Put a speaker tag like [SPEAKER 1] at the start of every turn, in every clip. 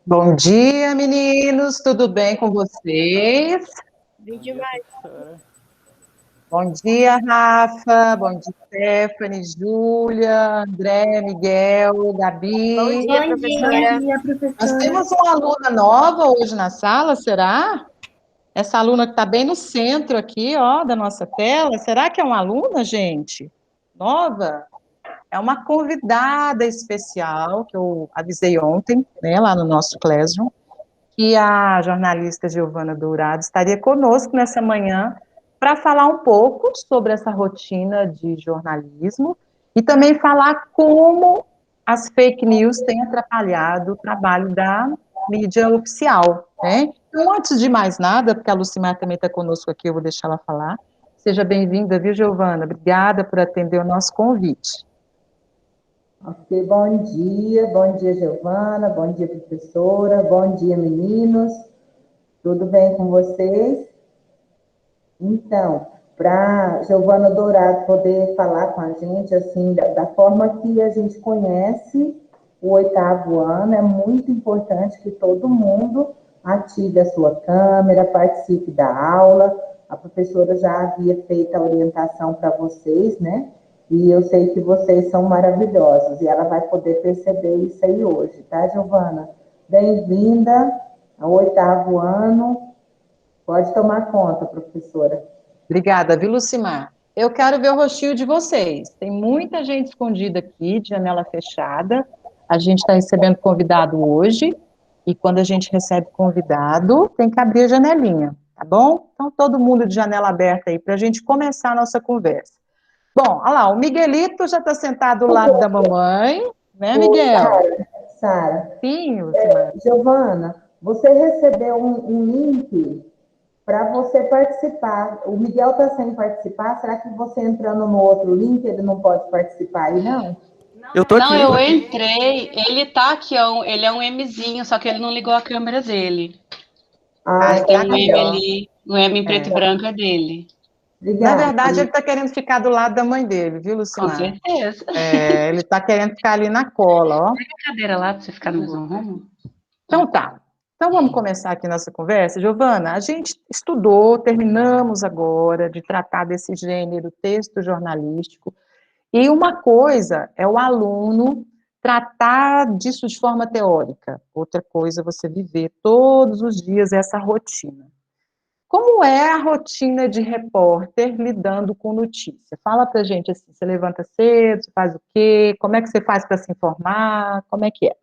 [SPEAKER 1] Bom dia, meninos, tudo bem com vocês?
[SPEAKER 2] Bem
[SPEAKER 3] Bom dia,
[SPEAKER 2] demais.
[SPEAKER 3] professora.
[SPEAKER 1] Bom dia, Rafa, bom dia, Stephanie, Júlia, André, Miguel,
[SPEAKER 2] Bom
[SPEAKER 1] Gabi.
[SPEAKER 2] dia,
[SPEAKER 4] Bom
[SPEAKER 2] professora.
[SPEAKER 4] dia,
[SPEAKER 1] Nós
[SPEAKER 4] professora.
[SPEAKER 1] temos uma aluna nova hoje na sala, será? Essa aluna que está bem no centro aqui, ó, da nossa tela, será que é uma aluna, gente? Nova? É uma convidada especial que eu avisei ontem, né, lá no nosso Classroom, que a jornalista Giovana Dourado estaria conosco nessa manhã para falar um pouco sobre essa rotina de jornalismo e também falar como as fake news têm atrapalhado o trabalho da mídia oficial, né? Então, antes de mais nada, porque a Lucimar também está conosco aqui, eu vou deixar ela falar. Seja bem-vinda, viu, Giovana? Obrigada por atender o nosso convite.
[SPEAKER 5] Ok, bom dia, Giovana, bom dia, professora, bom dia, meninos, tudo bem com vocês? Então, para Giovana Dourado poder falar com a gente, assim, da forma que a gente conhece o oitavo ano, é muito importante que todo mundo ative a sua câmera, participe da aula. A professora já havia feito a orientação para vocês, né? E eu sei que vocês são maravilhosos, e ela vai poder perceber isso aí hoje, tá, Giovana? Bem-vinda ao oitavo ano. Pode tomar conta, professora.
[SPEAKER 1] Obrigada, viu, Lucimar? Eu quero ver o rostinho de vocês. Tem muita gente escondida aqui, de janela fechada. A gente está recebendo convidado hoje, e quando a gente recebe convidado, tem que abrir a janelinha, tá bom? Então, todo mundo de janela aberta aí, para a gente começar a nossa conversa. Bom, olha lá, o Miguelito já está sentado do lado da mamãe, né,
[SPEAKER 5] Ô,
[SPEAKER 1] Miguel?
[SPEAKER 5] Sara,
[SPEAKER 1] Sim, Lucimar.
[SPEAKER 5] Giovana, você recebeu um link para você participar. O Miguel está sem participar. Será que você entrando no outro link ele não pode participar aí, não?
[SPEAKER 3] Eu tô
[SPEAKER 6] Não,
[SPEAKER 3] aqui.
[SPEAKER 6] eu entrei, ele tá aqui, ó, ele é um Mzinho, só que ele não ligou a câmera dele.
[SPEAKER 5] Ah,
[SPEAKER 6] Mas
[SPEAKER 1] Ai,
[SPEAKER 6] tem
[SPEAKER 1] tá
[SPEAKER 6] um
[SPEAKER 1] aqui,
[SPEAKER 6] M
[SPEAKER 1] ó.
[SPEAKER 6] ali, um M em preto e
[SPEAKER 1] É.
[SPEAKER 6] branco é dele.
[SPEAKER 1] Na
[SPEAKER 5] obrigada.
[SPEAKER 1] verdade, ele está querendo ficar do lado da mãe dele, viu,
[SPEAKER 6] Com
[SPEAKER 1] Lucimar?
[SPEAKER 6] certeza.
[SPEAKER 1] É, ele está querendo ficar ali na cola, ó.
[SPEAKER 6] Pega a cadeira lá para você ficar no mesmo rumo.
[SPEAKER 1] Então tá. Então vamos começar aqui nossa conversa. Giovana, a gente estudou, terminamos agora de tratar desse gênero texto jornalístico, e uma coisa é o aluno tratar disso de forma teórica, outra coisa é você viver todos os dias essa rotina. Como é a rotina de repórter lidando com notícia? Fala pra gente assim, você levanta cedo, você faz o quê? Como é que você faz para se informar? Como é que é?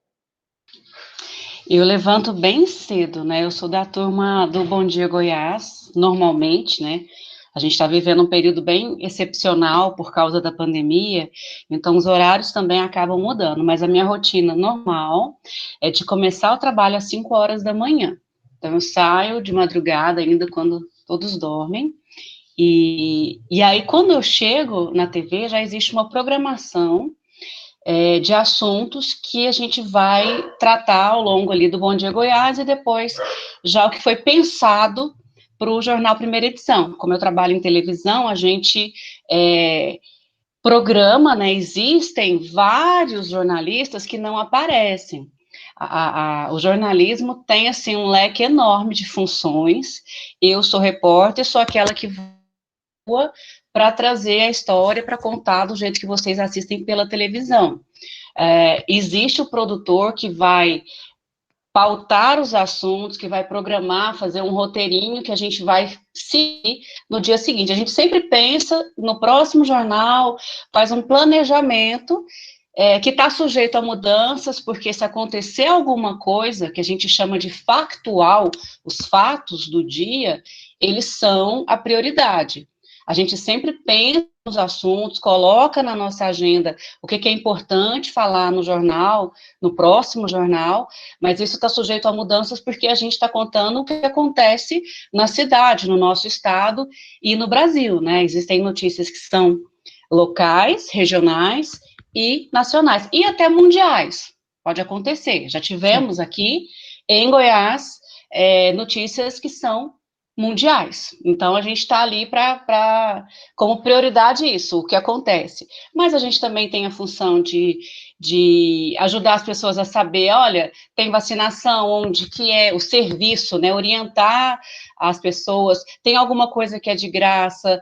[SPEAKER 6] Eu levanto bem cedo, né? Eu sou da turma do Bom Dia Goiás, normalmente, né? A gente está vivendo um período bem excepcional por causa da pandemia, então os horários também acabam mudando, mas a minha rotina normal é de começar o trabalho às 5 horas da manhã. Então eu saio de madrugada ainda quando todos dormem, e aí quando eu chego na TV já existe uma programação de assuntos que a gente vai tratar ao longo ali do Bom Dia Goiás e depois já o que foi pensado para o jornal Primeira Edição. Como eu trabalho em televisão, a gente programa, né? Existem vários jornalistas que não aparecem. O jornalismo tem assim um leque enorme de funções. Eu sou repórter, sou aquela que voa para trazer a história, para contar do jeito que vocês assistem pela televisão. Existe o produtor que vai pautar os assuntos, que vai programar, fazer um roteirinho que a gente vai seguir no dia seguinte. A gente sempre pensa no próximo jornal, faz um planejamento que está sujeito a mudanças, porque se acontecer alguma coisa que a gente chama de factual, os fatos do dia, eles são a prioridade. A gente sempre pensa nos assuntos, coloca na nossa agenda o que é importante falar no jornal, no próximo jornal, mas isso está sujeito a mudanças porque a gente está contando o que acontece na cidade, no nosso estado e no Brasil, né? Existem notícias que são locais, regionais e nacionais, e até mundiais, pode acontecer. Já tivemos aqui em Goiás notícias que são mundiais. Então, a gente está ali como prioridade isso, o que acontece. Mas a gente também tem a função de ajudar as pessoas a saber, olha, tem vacinação, onde que é o serviço, né, orientar as pessoas, tem alguma coisa que é de graça,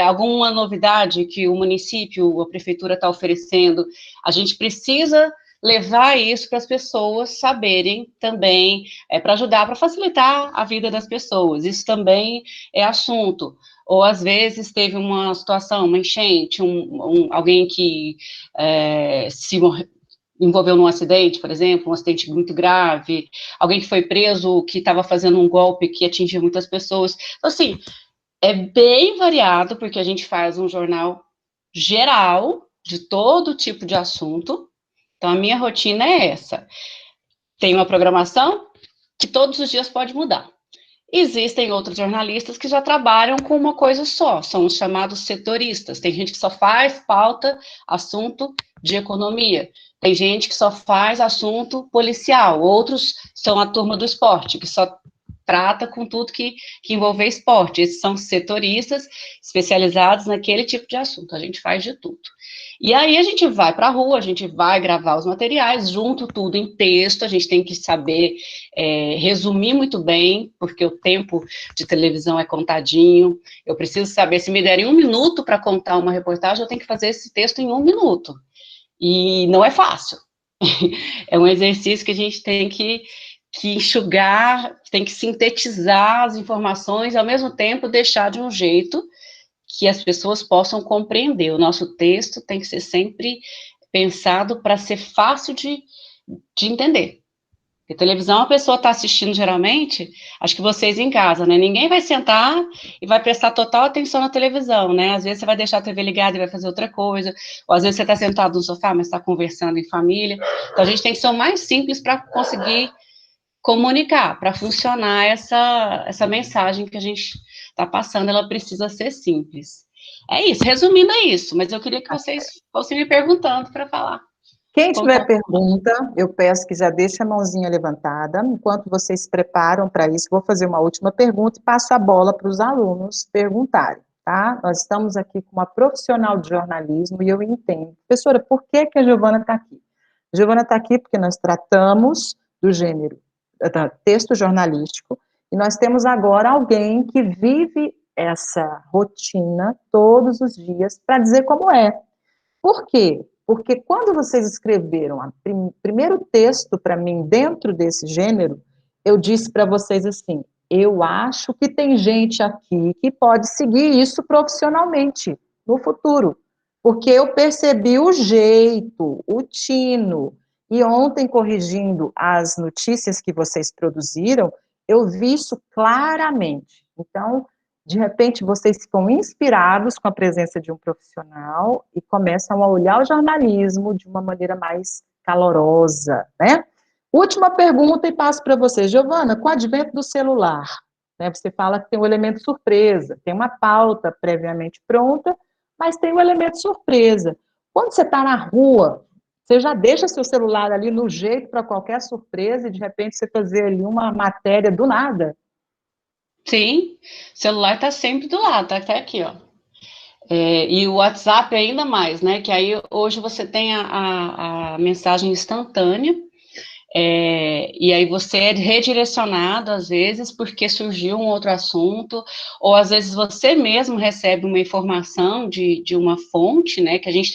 [SPEAKER 6] alguma novidade que o município, a prefeitura está oferecendo, a gente precisa levar isso para as pessoas saberem também, para ajudar, para facilitar a vida das pessoas. Isso também é assunto. Ou, às vezes, teve uma situação, uma enchente, alguém que se envolveu num acidente, por exemplo, um acidente muito grave, alguém que foi preso, que estava fazendo um golpe que atingiu muitas pessoas. Então, assim, é bem variado, porque a gente faz um jornal geral, de todo tipo de assunto. Então, a minha rotina é essa. Tem uma programação que todos os dias pode mudar. Existem outros jornalistas que já trabalham com uma coisa só, são os chamados setoristas. Tem gente que só faz pauta, assunto de economia. Tem gente que só faz assunto policial. Outros são a turma do esporte, que só trata com tudo que envolver esporte. Esses são setoristas especializados naquele tipo de assunto. A gente faz de tudo. E aí a gente vai para a rua, a gente vai gravar os materiais, junto tudo em texto, a gente tem que saber resumir muito bem, porque o tempo de televisão é contadinho, eu preciso saber, se me derem 1 minuto para contar uma reportagem, eu tenho que fazer esse texto em 1 minuto, e não é fácil, é um exercício que a gente tem que enxugar, tem que sintetizar as informações, e ao mesmo tempo deixar de um jeito que as pessoas possam compreender. O nosso texto tem que ser sempre pensado para ser fácil de entender. Porque televisão a pessoa está assistindo geralmente, acho que vocês em casa, né? Ninguém vai sentar e vai prestar total atenção na televisão, né? Às vezes você vai deixar a TV ligada e vai fazer outra coisa, ou às vezes você está sentado no sofá, mas está conversando em família. Então a gente tem que ser o mais simples para conseguir comunicar, para funcionar essa mensagem que a gente está passando, ela precisa ser simples. É isso, resumindo é isso, mas eu queria que vocês fossem me perguntando para falar.
[SPEAKER 1] Quem tiver pergunta, eu peço que já deixe a mãozinha levantada. Enquanto vocês se preparam para isso, vou fazer uma última pergunta e passo a bola para os alunos perguntarem, tá? Nós estamos aqui com uma profissional de jornalismo e eu entendo. Professora, por que a Giovana está aqui? A Giovana está aqui porque nós tratamos do gênero texto jornalístico e nós temos agora alguém que vive essa rotina todos os dias para dizer como é. Por quê? Porque quando vocês escreveram o primeiro texto para mim dentro desse gênero, eu disse para vocês assim, eu acho que tem gente aqui que pode seguir isso profissionalmente no futuro, porque eu percebi o jeito, o tino, e ontem, corrigindo as notícias que vocês produziram, eu vi isso claramente. Então, de repente, vocês ficam inspirados com a presença de um profissional e começam a olhar o jornalismo de uma maneira mais calorosa, né? Última pergunta e passo para você. Giovana, com o advento do celular, né, você fala que tem um elemento surpresa, tem uma pauta previamente pronta, mas tem um elemento surpresa. Quando você está na rua, você já deixa seu celular ali no jeito para qualquer surpresa e de repente você fazer ali uma matéria do nada?
[SPEAKER 6] Sim, o celular está sempre do lado, tá até aqui, ó. E o WhatsApp ainda mais, né? Que aí hoje você tem a mensagem instantânea, e aí você é redirecionado, às vezes, porque surgiu um outro assunto, ou às vezes você mesmo recebe uma informação de uma fonte, né? Que a gente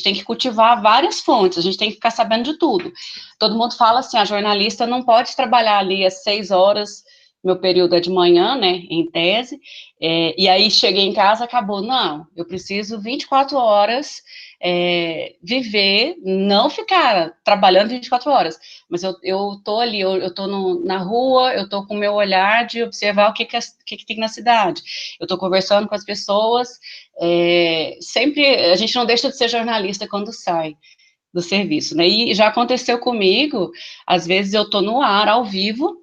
[SPEAKER 6] tem que cultivar várias fontes, a gente tem que ficar sabendo de tudo. Todo mundo fala assim, a jornalista não pode trabalhar ali às 6 horas, meu período é de manhã, né, em tese, e aí cheguei em casa, acabou. Não, eu preciso 24 horas viver, não ficar trabalhando 24 horas, mas eu tô ali, eu tô na rua, eu tô com o meu olhar de observar o que tem na cidade, eu tô conversando com as pessoas, sempre, a gente não deixa de ser jornalista quando sai do serviço, né, e já aconteceu comigo, às vezes eu tô no ar, ao vivo,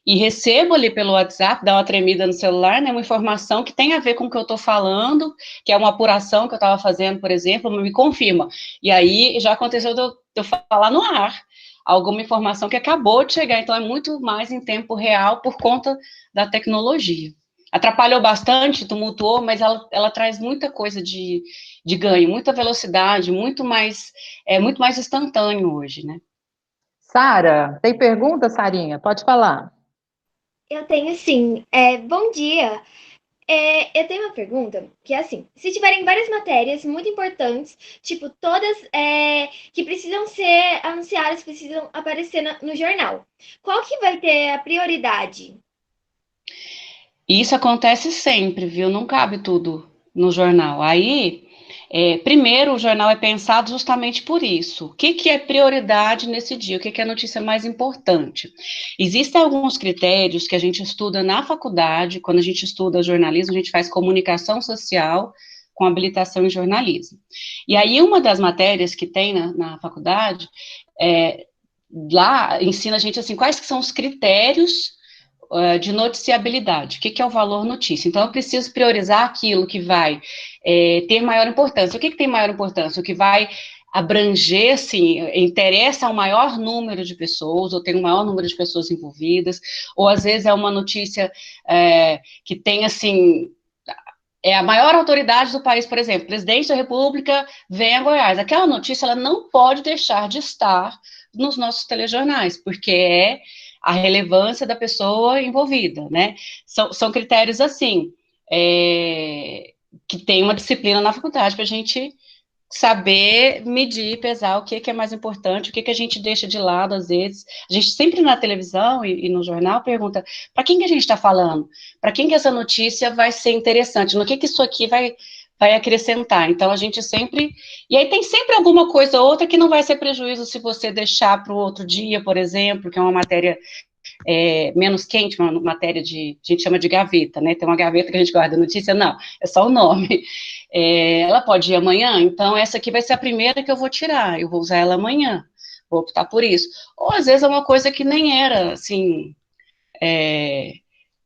[SPEAKER 6] e recebo ali pelo WhatsApp, dá uma tremida no celular, né, uma informação que tem a ver com o que eu estou falando, que é uma apuração que eu estava fazendo, por exemplo, me confirma. E aí já aconteceu de eu falar no ar. alguma informação que acabou de chegar, então é muito mais em tempo real por conta da tecnologia. Atrapalhou bastante, tumultuou, mas ela traz muita coisa de ganho, muita velocidade, muito mais instantâneo hoje, né?
[SPEAKER 1] Sara, tem pergunta, Sarinha? Pode falar.
[SPEAKER 2] Eu tenho sim. Bom dia. Eu tenho uma pergunta que é assim: se tiverem várias matérias muito importantes, tipo todas que precisam ser anunciadas, precisam aparecer no jornal, qual que vai ter a prioridade?
[SPEAKER 6] E isso acontece sempre, viu? Não cabe tudo no jornal. Aí, primeiro, o jornal é pensado justamente por isso. O que que é prioridade nesse dia? O que que é a notícia mais importante? Existem alguns critérios que a gente estuda na faculdade. Quando a gente estuda jornalismo, a gente faz comunicação social com habilitação em jornalismo. E aí, uma das matérias que tem na faculdade, é, lá ensina a gente assim, quais que são os critérios de noticiabilidade. O que é o valor notícia? Então, eu preciso priorizar aquilo que vai ter maior importância. O que tem maior importância? O que vai abranger, assim, interessa ao maior número de pessoas, ou tem um maior número de pessoas envolvidas, ou às vezes é uma notícia que tem, assim, a maior autoridade do país, por exemplo, presidente da República vem a Goiás. Aquela notícia, ela não pode deixar de estar nos nossos telejornais, porque é a relevância da pessoa envolvida, né? São critérios assim, que tem uma disciplina na faculdade para a gente saber medir, pesar o que é mais importante, o que a gente deixa de lado às vezes. A gente sempre na televisão e no jornal pergunta para quem que a gente está falando, para quem que essa notícia vai ser interessante, no que isso aqui vai acrescentar. Então a gente sempre, e aí tem sempre alguma coisa ou outra que não vai ser prejuízo se você deixar para o outro dia, por exemplo, que é uma matéria menos quente, uma matéria a gente chama de gaveta, né? Tem uma gaveta que a gente guarda notícia, não, é só o nome. Ela pode ir amanhã, então essa aqui vai ser a primeira que eu vou tirar, eu vou usar ela amanhã, vou optar por isso. Ou às vezes é uma coisa que nem era, assim,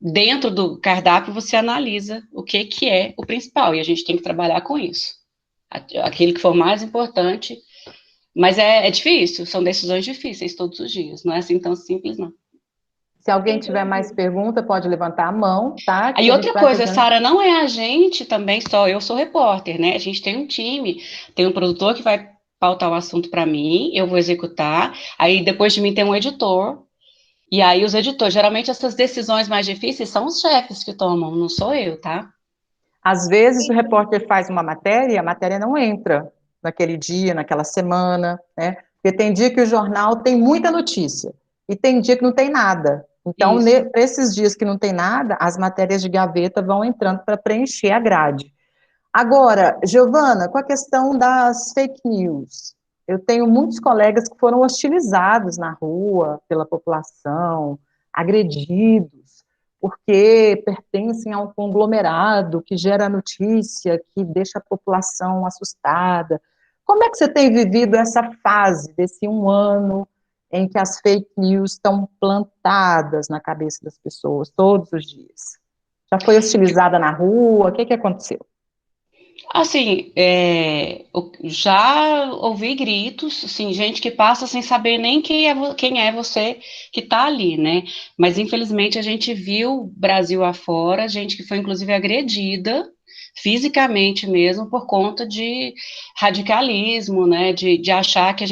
[SPEAKER 6] dentro do cardápio você analisa o que é o principal, e a gente tem que trabalhar com isso. Aquilo que for mais importante, mas é difícil, são decisões difíceis todos os dias, não é assim tão simples, não.
[SPEAKER 1] Se alguém tiver mais pergunta, pode levantar a mão, tá? Que
[SPEAKER 6] Aí
[SPEAKER 1] a gente
[SPEAKER 6] outra
[SPEAKER 1] vai
[SPEAKER 6] coisa,
[SPEAKER 1] fazendo.
[SPEAKER 6] Sara, não é a gente também só, eu sou repórter, né? A gente tem um time, tem um produtor que vai pautar o assunto para mim, eu vou executar, aí depois de mim tem um editor, e aí os editores, geralmente essas decisões mais difíceis são os chefes que tomam, não sou eu, tá?
[SPEAKER 1] Às vezes o repórter faz uma matéria e a matéria não entra naquele dia, naquela semana, né? Porque tem dia que o jornal tem muita notícia e tem dia que não tem nada. Então,
[SPEAKER 6] Isso.
[SPEAKER 1] nesses dias que não tem nada, as matérias de gaveta vão entrando para preencher a grade. Agora, Giovana, com a questão das fake news, eu tenho muitos colegas que foram hostilizados na rua pela população, agredidos, porque pertencem a um conglomerado que gera notícia, que deixa a população assustada. Como é que você tem vivido essa fase desse um ano em que as fake news estão plantadas na cabeça das pessoas todos os dias? Já foi hostilizada na rua? O que aconteceu?
[SPEAKER 6] Assim, já ouvi gritos, assim, gente que passa sem saber nem quem é você que está ali, né? Mas infelizmente a gente viu Brasil afora, gente que foi inclusive agredida fisicamente mesmo por conta de radicalismo, né? De achar que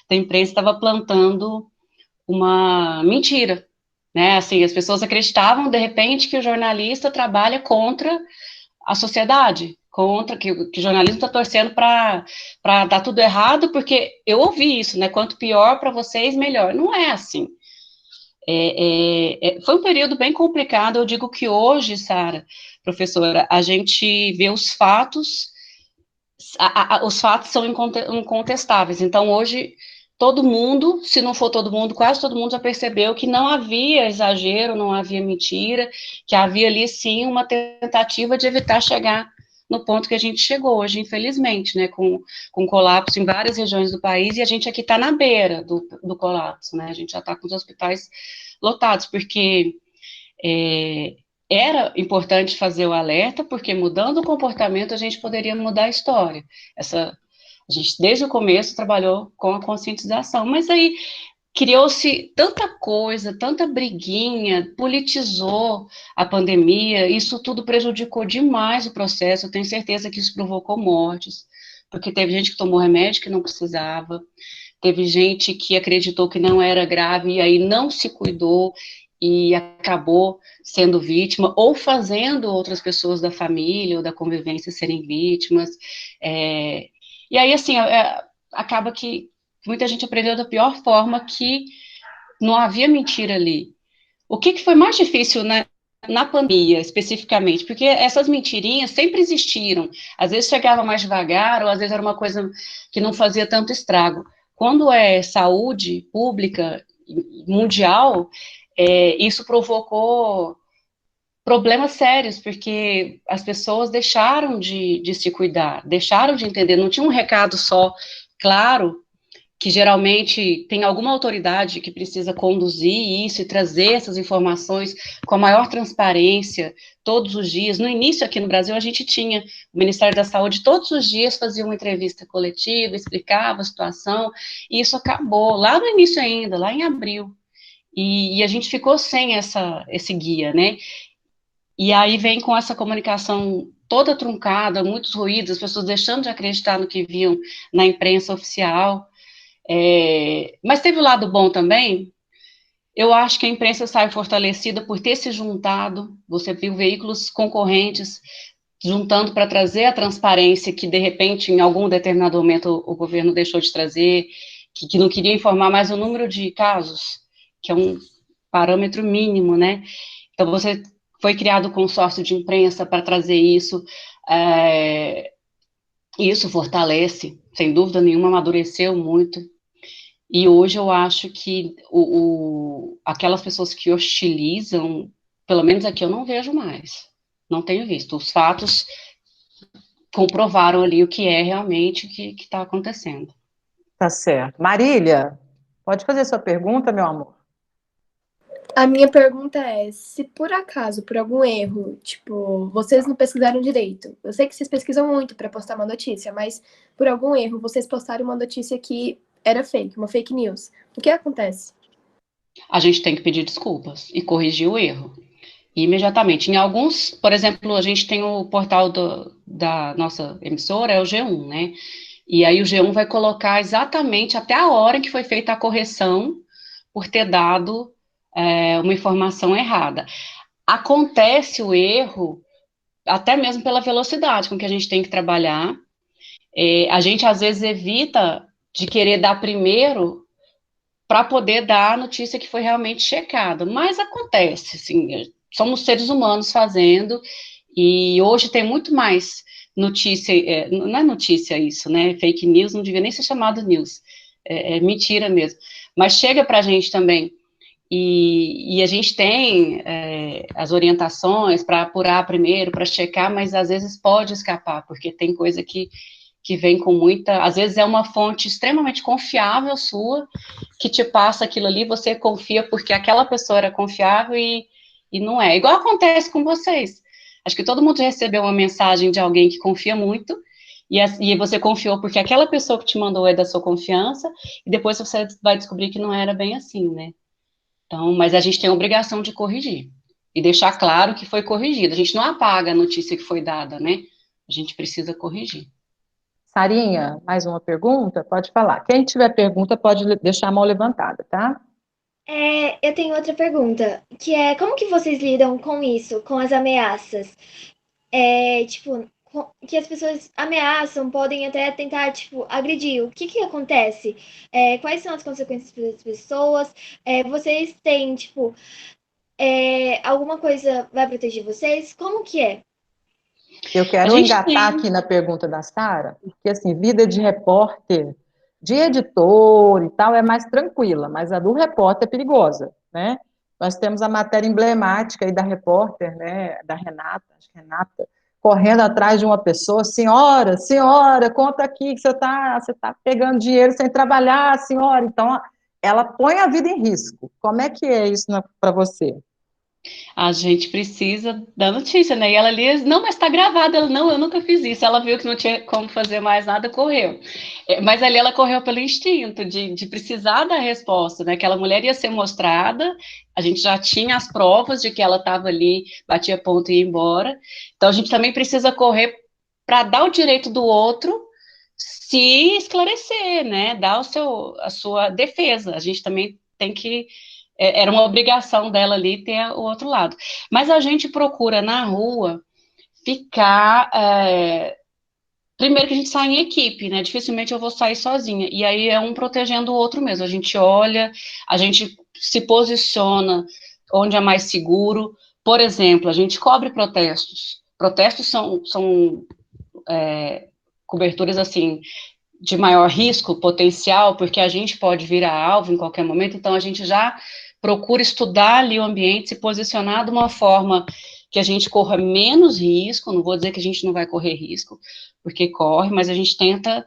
[SPEAKER 6] da imprensa, estava plantando uma mentira, né? Assim, as pessoas acreditavam de repente que o jornalista trabalha contra a sociedade, contra que o jornalismo está torcendo para dar tudo errado, porque eu ouvi isso, né? Quanto pior para vocês, melhor. Não é assim. Foi um período bem complicado. Eu digo que hoje, Sara, professora, a gente vê os fatos, os fatos são incontestáveis. Então, hoje, todo mundo, se não for todo mundo, quase todo mundo já percebeu que não havia exagero, não havia mentira, que havia ali, sim, uma tentativa de evitar chegar no ponto que a gente chegou hoje, infelizmente, né, com colapso em várias regiões do país, e a gente aqui está na beira do colapso, né, a gente já está com os hospitais lotados, porque era importante fazer o alerta, porque mudando o comportamento a gente poderia mudar a história. A A gente, desde o começo, trabalhou com a conscientização, mas aí criou-se tanta coisa, tanta briguinha, politizou a pandemia, isso tudo prejudicou demais o processo, eu tenho certeza que isso provocou mortes, porque teve gente que tomou remédio que não precisava, teve gente que acreditou que não era grave e aí não se cuidou e acabou sendo vítima, ou fazendo outras pessoas da família ou da convivência serem vítimas. E aí, assim, acaba que muita gente aprendeu da pior forma, que não havia mentira ali. O que foi mais difícil na pandemia, especificamente? Porque essas mentirinhas sempre existiram. Às vezes chegava mais devagar, ou às vezes era uma coisa que não fazia tanto estrago. Quando é saúde pública mundial, isso provocou problemas sérios, porque as pessoas deixaram de se cuidar, deixaram de entender, não tinha um recado só claro, que geralmente tem alguma autoridade que precisa conduzir isso e trazer essas informações com a maior transparência todos os dias. No início, aqui no Brasil, a gente tinha o Ministério da Saúde, todos os dias fazia uma entrevista coletiva, explicava a situação, e isso acabou lá no início ainda, lá em abril. E a gente ficou sem esse guia, né? E aí vem com essa comunicação toda truncada, muitos ruídos, as pessoas deixando de acreditar no que viam na imprensa oficial. Mas teve o lado bom também. Eu acho que a imprensa sai fortalecida por ter se juntado. Você viu veículos concorrentes juntando para trazer a transparência que, de repente, em algum determinado momento, o governo deixou de trazer, que não queria informar mais o número de casos, que é um parâmetro mínimo, né? Então, foi criado o consórcio de imprensa para trazer isso, e isso fortalece, sem dúvida nenhuma, amadureceu muito. E hoje eu acho que aquelas pessoas que hostilizam, pelo menos aqui eu não vejo mais, não tenho visto. Os fatos comprovaram ali o que é realmente o que está acontecendo.
[SPEAKER 1] Tá certo. Marília, pode fazer sua pergunta, meu amor?
[SPEAKER 3] A minha pergunta é, se por acaso, por algum erro, tipo, vocês não pesquisaram direito, eu sei que vocês pesquisam muito para postar uma notícia, mas por algum erro vocês postaram uma notícia que era fake, uma fake news, o que acontece?
[SPEAKER 6] A gente tem que pedir desculpas e corrigir o erro imediatamente. Em alguns, por exemplo, a gente tem o portal da nossa emissora, é o G1, né? E aí o G1 vai colocar exatamente até a hora que foi feita a correção por ter dado uma informação errada. Acontece o erro até mesmo pela velocidade com que a gente tem que trabalhar. A gente, às vezes, evita de querer dar primeiro para poder dar a notícia que foi realmente checada. Mas acontece, assim, somos seres humanos fazendo, e hoje tem muito mais notícia, não é notícia isso, né? Fake news não devia nem ser chamado news, é mentira mesmo. Mas chega para a gente também. E a gente tem as orientações para apurar primeiro, para checar, mas às vezes pode escapar, porque tem coisa que vem com muita. Às vezes é uma fonte extremamente confiável sua, que te passa aquilo ali, você confia porque aquela pessoa era confiável e não é. Igual acontece com vocês. Acho que todo mundo recebeu uma mensagem de alguém que confia muito, e você confiou porque aquela pessoa que te mandou é da sua confiança, e depois você vai descobrir que não era bem assim, né? Então, mas a gente tem a obrigação de corrigir e deixar claro que foi corrigido. A gente não apaga a notícia que foi dada, né? A gente precisa corrigir.
[SPEAKER 1] Sarinha, mais uma pergunta? Pode falar. Quem tiver pergunta pode deixar a mão levantada, tá?
[SPEAKER 2] Eu tenho outra pergunta, que é como que vocês lidam com isso, com as ameaças? Tipo, que as pessoas ameaçam, podem até tentar, tipo, agredir. O que acontece? Quais são as consequências para as pessoas? Vocês têm, tipo, alguma coisa vai proteger vocês? Como que é?
[SPEAKER 1] Eu quero engatar aqui na pergunta da Sara, porque assim, vida de repórter, de editor e tal, é mais tranquila, mas a do repórter é perigosa, né? Nós temos a matéria emblemática aí da repórter, né, da Renata, acho que Renata, correndo atrás de uma pessoa, senhora, conta aqui que você tá pegando dinheiro sem trabalhar, senhora. Então, ela põe a vida em risco. Como é que é isso para você?
[SPEAKER 6] A gente precisa da notícia, né? E ela ali, não, mas tá gravada. Ela, não, eu nunca fiz isso. Ela viu que não tinha como fazer mais nada, correu. Mas ali ela correu pelo instinto de precisar da resposta, né? Aquela mulher ia ser mostrada, a gente já tinha as provas de que ela estava ali, batia ponto e ia embora. Então a gente também precisa correr para dar o direito do outro se esclarecer, né? Dar a sua defesa. A gente também tem que era uma obrigação dela ali ter o outro lado. Mas a gente procura na rua ficar. Primeiro que a gente sai em equipe, né? Dificilmente eu vou sair sozinha. E aí é um protegendo o outro mesmo. A gente olha, a gente se posiciona onde é mais seguro. Por exemplo, a gente cobre protestos. Protestos são coberturas assim de maior risco potencial, porque a gente pode virar alvo em qualquer momento, então a gente já procura estudar ali o ambiente, se posicionar de uma forma que a gente corra menos risco, não vou dizer que a gente não vai correr risco, porque corre, mas a gente tenta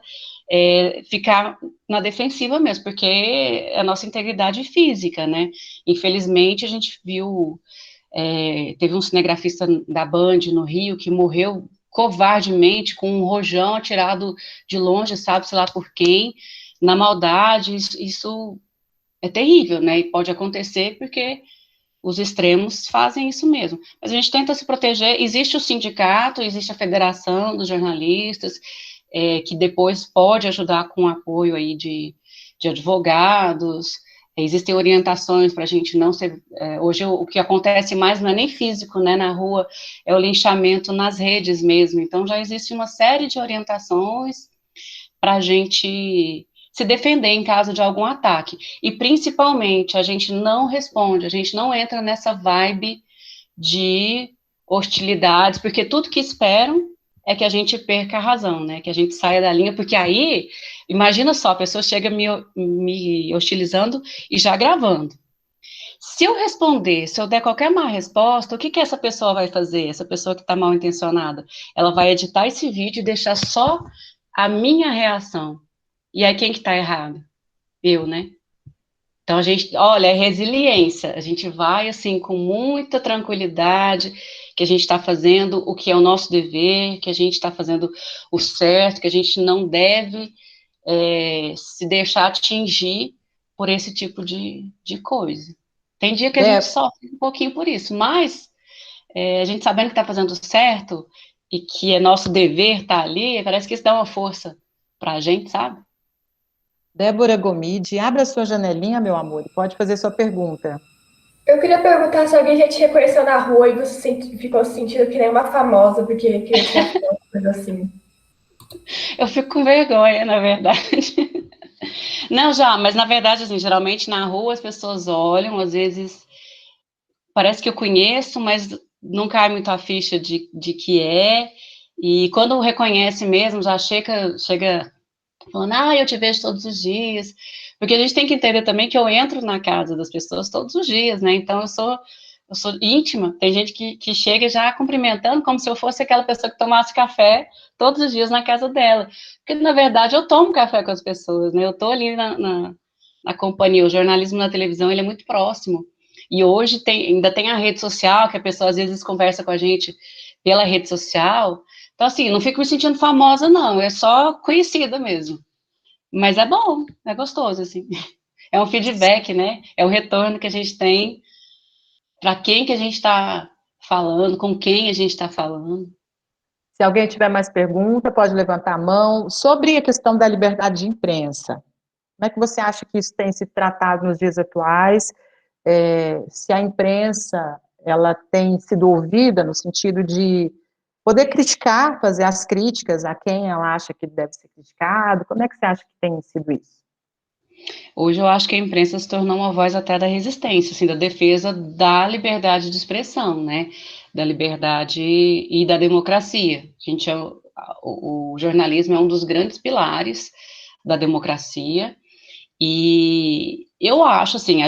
[SPEAKER 6] ficar na defensiva mesmo, porque é a nossa integridade física, né? Infelizmente, a gente viu, teve um cinegrafista da Band no Rio que morreu covardemente, com um rojão atirado de longe, sabe-se lá por quem, na maldade, isso é terrível, né? E pode acontecer porque os extremos fazem isso mesmo. Mas a gente tenta se proteger, existe o sindicato, existe a federação dos jornalistas, que depois pode ajudar com apoio aí de advogados, existem orientações para a gente não ser... hoje o que acontece mais não é nem físico, né, na rua, é o linchamento nas redes mesmo. Então já existe uma série de orientações para a gente se defender em caso de algum ataque. E principalmente a gente não responde, a gente não entra nessa vibe de hostilidades, porque tudo que esperam é que a gente perca a razão, né? Que a gente saia da linha, porque aí, imagina só, a pessoa chega me hostilizando e já gravando. Se eu responder, se eu der qualquer má resposta, o que essa pessoa vai fazer? Essa pessoa que está mal intencionada? Ela vai editar esse vídeo e deixar só a minha reação. E aí quem que está errado? Eu, né? Então a gente, olha, é resiliência. A gente vai assim com muita tranquilidade, que a gente está fazendo o que é o nosso dever, que a gente está fazendo o certo, que a gente não deve se deixar atingir por esse tipo de coisa. Tem dia que a gente sofre um pouquinho por isso, mas a gente sabendo que está fazendo certo e que é nosso dever estar ali, parece que isso dá uma força para a gente, sabe?
[SPEAKER 1] Débora Gomide, abra sua janelinha, meu amor, e pode fazer sua pergunta.
[SPEAKER 3] Eu queria perguntar se alguém já te reconheceu na rua e você ficou se sentindo que nem uma famosa, porque queria tirar foto, coisa assim.
[SPEAKER 6] Eu fico com vergonha, na verdade. Não, mas na verdade, assim, geralmente na rua as pessoas olham, às vezes parece que eu conheço, mas não cai muito a ficha de que é, e quando reconhece mesmo, já chega falando, eu te vejo todos os dias, porque a gente tem que entender também que eu entro na casa das pessoas todos os dias, né, então eu sou íntima, tem gente que chega já cumprimentando como se eu fosse aquela pessoa que tomasse café todos os dias na casa dela, porque na verdade eu tomo café com as pessoas, né, eu tô ali na companhia, o jornalismo na televisão, ele é muito próximo, e hoje ainda tem a rede social, que a pessoa às vezes conversa com a gente pela rede social, então assim, não fico me sentindo famosa não, é só conhecida mesmo, mas é bom, é gostoso, assim, é um feedback, né, é um retorno que a gente tem para quem que a gente está falando, com quem a gente está falando.
[SPEAKER 1] Se alguém tiver mais pergunta, pode levantar a mão. Sobre a questão da liberdade de imprensa, como é que você acha que isso tem se tratado nos dias atuais? Se a imprensa ela tem sido ouvida no sentido de poder criticar, fazer as críticas a quem ela acha que deve ser criticado, como é que você acha que tem sido isso?
[SPEAKER 6] Hoje eu acho que a imprensa se tornou uma voz até da resistência, assim, da defesa da liberdade de expressão, né, da liberdade e da democracia. O jornalismo é um dos grandes pilares da democracia, e eu acho, assim,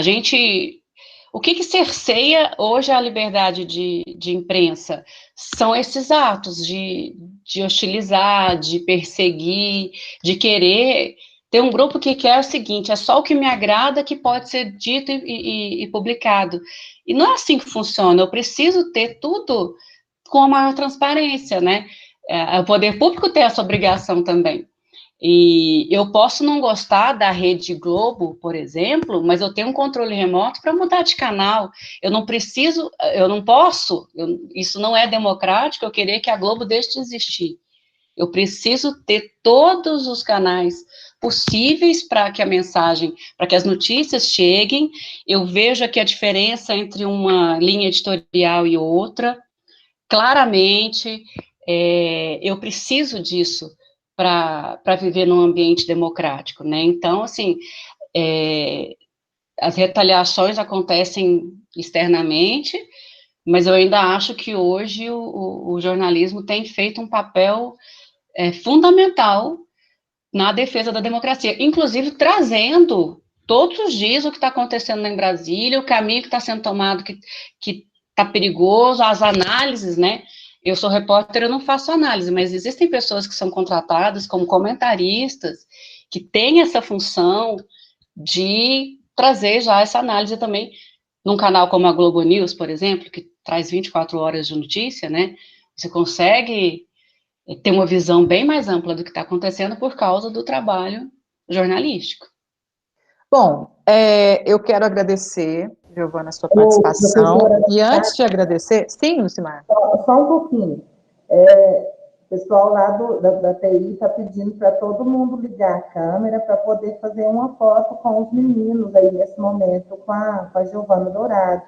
[SPEAKER 6] o que cerceia hoje a liberdade de imprensa? São esses atos de hostilizar, de perseguir, de querer Tem um grupo que quer o seguinte, é só o que me agrada que pode ser dito e publicado. E não é assim que funciona, eu preciso ter tudo com a maior transparência, né? O poder público tem essa obrigação também. E eu posso não gostar da Rede Globo, por exemplo, mas eu tenho um controle remoto para mudar de canal. Eu não preciso, eu não posso, isso não é democrático, eu querer que a Globo deixe de existir. Eu preciso ter todos os canais possíveis para que a mensagem, para que as notícias cheguem. Eu vejo aqui a diferença entre uma linha editorial e outra, claramente. Eu preciso disso para viver num ambiente democrático, né? Então, assim, as retaliações acontecem externamente, mas eu ainda acho que hoje o jornalismo tem feito um papel fundamental na defesa da democracia, inclusive trazendo todos os dias o que está acontecendo em Brasília, o caminho que está sendo tomado que está perigoso, as análises, né? Eu sou repórter, eu não faço análise, mas existem pessoas que são contratadas como comentaristas, que têm essa função de trazer já essa análise também, num canal como a Globo News, por exemplo, que traz 24 horas de notícia, né? Você consegue ter uma visão bem mais ampla do que está acontecendo por causa do trabalho jornalístico.
[SPEAKER 1] Bom, eu quero agradecer, Giovana, a sua participação. E antes de agradecer, sim, Lucimar.
[SPEAKER 5] Só um pouquinho. O pessoal lá da TI está pedindo para todo mundo ligar a câmera para poder fazer uma foto com os meninos aí nesse momento com a Giovana Dourado.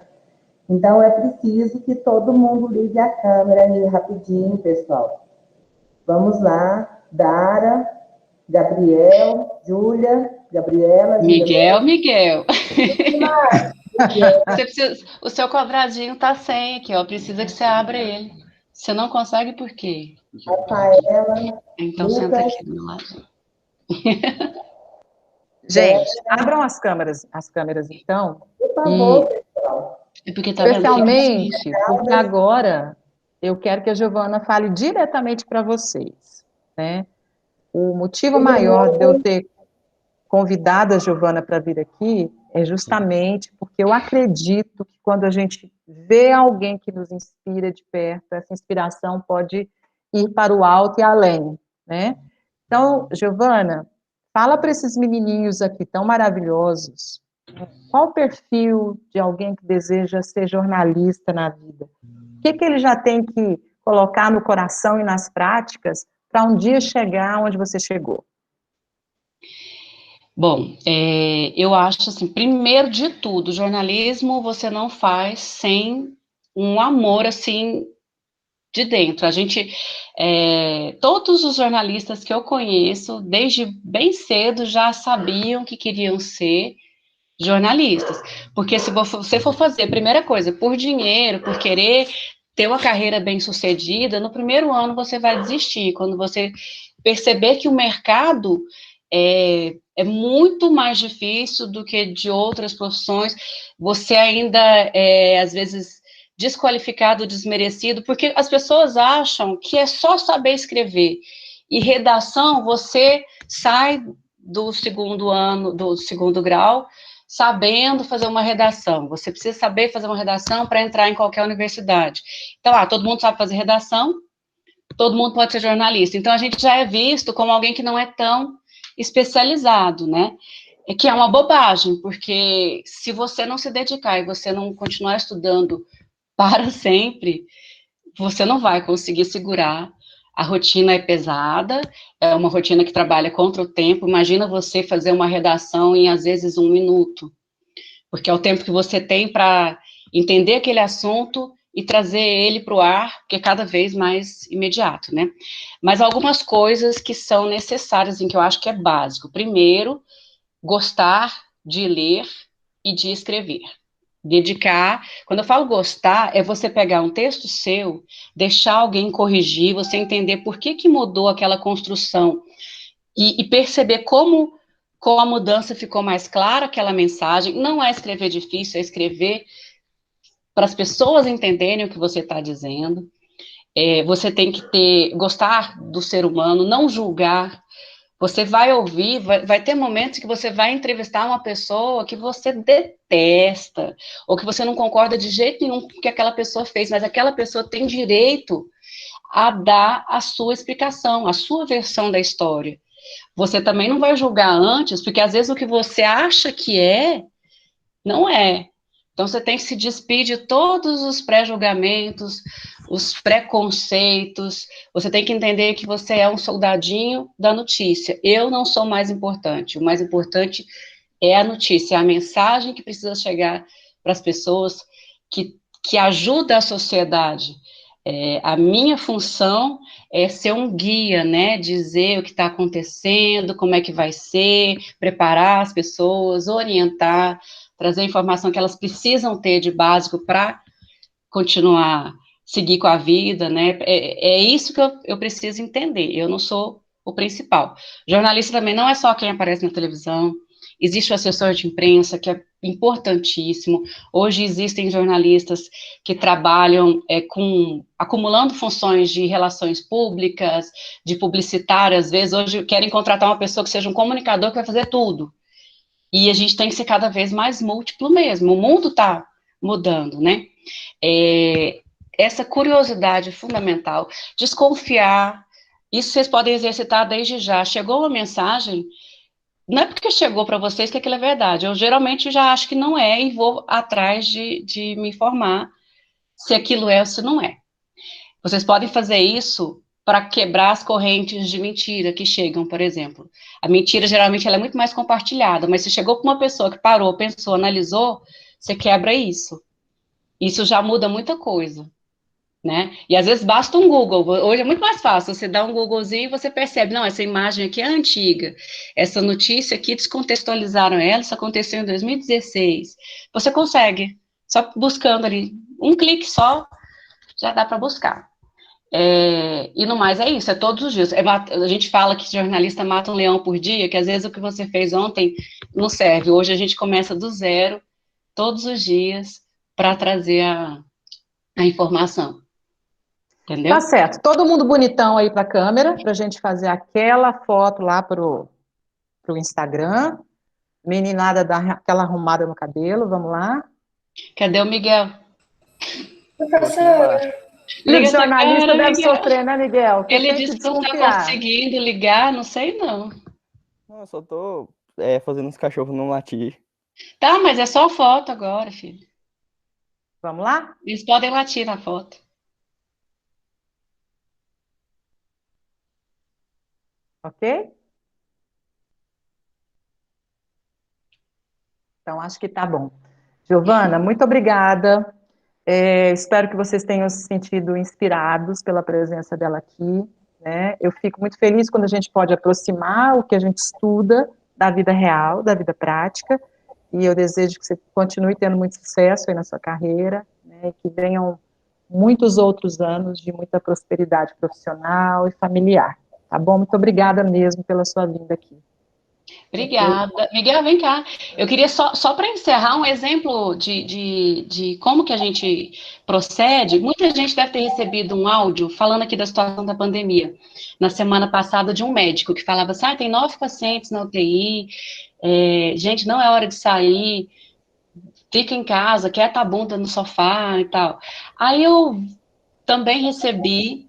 [SPEAKER 5] Então, é preciso que todo mundo ligue a câmera aí rapidinho, pessoal. Vamos lá. Dara, Gabriel, Júlia, Gabriela...
[SPEAKER 6] Miguel. O seu quadradinho está sem aqui, ó. Precisa que você abra ele. Você não consegue por quê?
[SPEAKER 5] Rafaela...
[SPEAKER 6] Então, Lucas, senta aqui do meu lado.
[SPEAKER 1] Gente, abram as câmeras então.
[SPEAKER 5] Por favor, pessoal.
[SPEAKER 6] Porque tá
[SPEAKER 1] especialmente porque agora eu quero que a Giovana fale diretamente para vocês, né? O motivo maior de eu ter convidado a Giovana para vir aqui é justamente porque eu acredito que quando a gente vê alguém que nos inspira de perto, essa inspiração pode ir para o alto e além, né? Então, Giovana, fala para esses menininhos aqui tão maravilhosos, qual o perfil de alguém que deseja ser jornalista na vida? O que ele já tem que colocar no coração e nas práticas para um dia chegar onde você chegou?
[SPEAKER 6] Bom, eu acho assim, primeiro de tudo, jornalismo você não faz sem um amor, assim, de dentro. A gente, todos os jornalistas que eu conheço, desde bem cedo, já sabiam que queriam ser jornalistas. Porque se você for fazer, primeira coisa, por dinheiro, por querer ter uma carreira bem-sucedida, no primeiro ano você vai desistir. Quando você perceber que o mercado é muito mais difícil do que de outras profissões, você ainda às vezes, desqualificado, desmerecido, porque as pessoas acham que é só saber escrever. E redação, você sai do segundo grau, sabendo fazer uma redação. Você precisa saber fazer uma redação para entrar em qualquer universidade. Então, todo mundo sabe fazer redação, todo mundo pode ser jornalista. Então, a gente já é visto como alguém que não é tão especializado, né? Que é uma bobagem, porque se você não se dedicar e você não continuar estudando para sempre, você não vai conseguir segurar. A rotina é pesada, é uma rotina que trabalha contra o tempo. Imagina você fazer uma redação em, às vezes, 1 minuto, porque é o tempo que você tem para entender aquele assunto e trazer ele para o ar, porque é cada vez mais imediato, né? Mas algumas coisas que são necessárias, em que eu acho que é básico. Primeiro, gostar de ler e de escrever. Dedicar, quando eu falo gostar, é você pegar um texto seu, deixar alguém corrigir, você entender por que mudou aquela construção e perceber como com a mudança ficou mais clara aquela mensagem. Não é escrever difícil, é escrever para as pessoas entenderem o que você está dizendo. Você tem que gostar do ser humano, não julgar, Você vai ouvir, vai ter momentos que você vai entrevistar uma pessoa que você detesta, ou que você não concorda de jeito nenhum com o que aquela pessoa fez, mas aquela pessoa tem direito a dar a sua explicação, a sua versão da história. Você também não vai julgar antes, porque às vezes o que você acha que não é. Então você tem que se despir de todos os pré-julgamentos, os preconceitos. Você tem que entender que você é um soldadinho da notícia. Eu não sou mais importante. O mais importante é a notícia, é a mensagem que precisa chegar para as pessoas, que ajuda a sociedade. A minha função é ser um guia, né, dizer o que está acontecendo, como é que vai ser, preparar as pessoas, orientar, trazer a informação que elas precisam ter de básico para continuar, seguir com a vida, né, é isso que eu preciso entender, eu não sou o principal. Jornalista também não é só quem aparece na televisão, existe o assessor de imprensa, que é importantíssimo. Hoje existem jornalistas que trabalham acumulando funções de relações públicas, de publicitário, às vezes, hoje querem contratar uma pessoa que seja um comunicador que vai fazer tudo. E a gente tem que ser cada vez mais múltiplo mesmo. O mundo está mudando, né? Essa curiosidade fundamental, desconfiar, isso vocês podem exercitar desde já. Chegou uma mensagem, não é porque chegou para vocês que aquilo é verdade. Eu geralmente já acho que não é e vou atrás de me informar se aquilo é ou se não é. Vocês podem fazer isso para quebrar as correntes de mentira que chegam, por exemplo. A mentira, geralmente, ela é muito mais compartilhada, mas se chegou com uma pessoa que parou, pensou, analisou, você quebra isso. Isso já muda muita coisa, né? E às vezes basta um Google. Hoje é muito mais fácil, você dá um Googlezinho e você percebe, não, essa imagem aqui é antiga, essa notícia aqui descontextualizaram ela, isso aconteceu em 2016. Você consegue, só buscando ali, um clique só, já dá para buscar. E no mais é isso, é todos os dias. A gente fala que jornalista mata um leão por dia, que às vezes o que você fez ontem não serve. Hoje a gente começa do zero, todos os dias, para trazer a informação. Entendeu?
[SPEAKER 1] Tá certo. Todo mundo bonitão aí para a câmera, para a gente fazer aquela foto lá pro Instagram. Meninada dá aquela arrumada no cabelo, vamos lá.
[SPEAKER 6] Cadê o Miguel?
[SPEAKER 3] Professora,
[SPEAKER 1] O
[SPEAKER 6] Liga essa
[SPEAKER 1] jornalista
[SPEAKER 6] cara,
[SPEAKER 1] deve
[SPEAKER 6] Miguel.
[SPEAKER 1] sofrer, né, Miguel? Que
[SPEAKER 6] Ele
[SPEAKER 1] tem que
[SPEAKER 6] disse que não está
[SPEAKER 1] desconfiar.
[SPEAKER 6] conseguindo ligar, não sei não.
[SPEAKER 4] Não, eu só tô fazendo os cachorros não latir.
[SPEAKER 6] Tá, mas é só foto agora, filho.
[SPEAKER 1] Vamos lá?
[SPEAKER 6] Eles podem latir na foto.
[SPEAKER 1] Ok? Então, acho que tá bom. Giovana, muito obrigada. Espero que vocês tenham se sentido inspirados pela presença dela aqui, né? Eu fico muito feliz quando a gente pode aproximar o que a gente estuda da vida real, da vida prática, e eu desejo que você continue tendo muito sucesso aí na sua carreira, né? Que venham muitos outros anos de muita prosperidade profissional e familiar, tá bom? Muito obrigada mesmo pela sua vinda aqui.
[SPEAKER 6] Obrigada. Miguel, vem cá. Eu queria só para encerrar um exemplo de como que a gente procede. Muita gente deve ter recebido um áudio falando aqui da situação da pandemia. Na semana passada, de um médico que falava assim, tem 9 pacientes na UTI, gente, não é hora de sair, fica em casa, quieta a bunda no sofá e tal. Aí eu também recebi.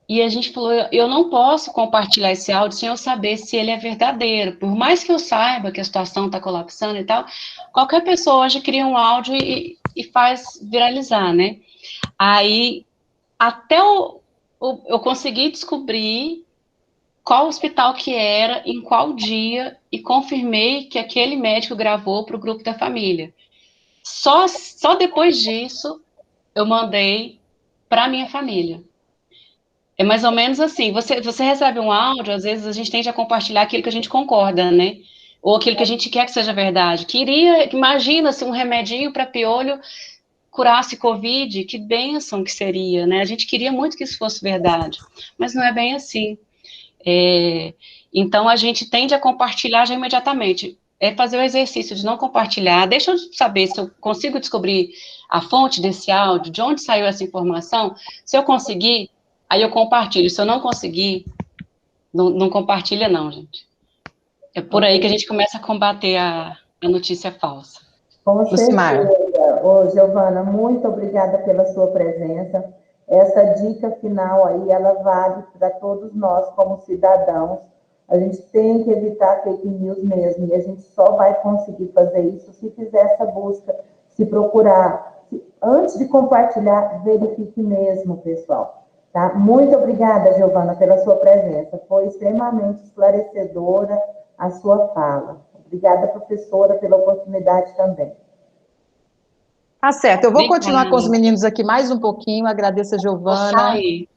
[SPEAKER 6] E a gente falou, eu não posso compartilhar esse áudio sem eu saber se ele é verdadeiro. Por mais que eu saiba que a situação está colapsando e tal, qualquer pessoa hoje cria um áudio e faz viralizar, né? Aí, até eu consegui descobrir qual hospital que era, em qual dia, e confirmei que aquele médico gravou para o grupo da família. Só depois disso, eu mandei para a minha família. É mais ou menos assim, você recebe um áudio, às vezes a gente tende a compartilhar aquilo que a gente concorda, né? Ou aquilo que a gente quer que seja verdade. Imagina se um remedinho para piolho curasse Covid, que bênção que seria, né? A gente queria muito que isso fosse verdade, mas não é bem assim. Então a gente tende a compartilhar já imediatamente. É fazer o exercício de não compartilhar. Deixa eu saber se eu consigo descobrir a fonte desse áudio, de onde saiu essa informação. Se eu conseguir, aí eu compartilho. Se eu não conseguir, não compartilha não, gente. É por aí que a gente começa a combater a notícia falsa.
[SPEAKER 5] Com
[SPEAKER 1] Lucimar.
[SPEAKER 5] certeza. Ô, Giovana, muito obrigada pela sua presença. Essa dica final aí, ela vale para todos nós como cidadãos. A gente tem que evitar fake news mesmo, e a gente só vai conseguir fazer isso se fizer essa busca, se procurar. Antes de compartilhar, verifique mesmo, pessoal. Tá? Muito obrigada, Giovana, pela sua presença. Foi extremamente esclarecedora a sua fala. Obrigada, professora, pela oportunidade também.
[SPEAKER 1] Tá certo, eu vou
[SPEAKER 6] Obrigada.
[SPEAKER 1] continuar com os meninos aqui mais um pouquinho, agradeço a
[SPEAKER 6] Vou
[SPEAKER 1] Giovana.
[SPEAKER 6] sair.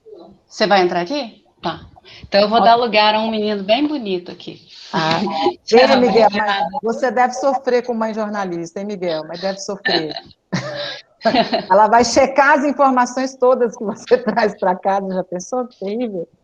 [SPEAKER 6] Você vai entrar aqui? Tá. Então eu vou dar lugar a um menino bem bonito aqui.
[SPEAKER 1] Ah.
[SPEAKER 6] Tchau,
[SPEAKER 1] Ei, Miguel,
[SPEAKER 6] obrigada.
[SPEAKER 1] mas você deve sofrer com mãe jornalista, hein, Miguel? Mas deve sofrer. Ela vai checar as informações todas que você traz para casa, já pensou? Terrível.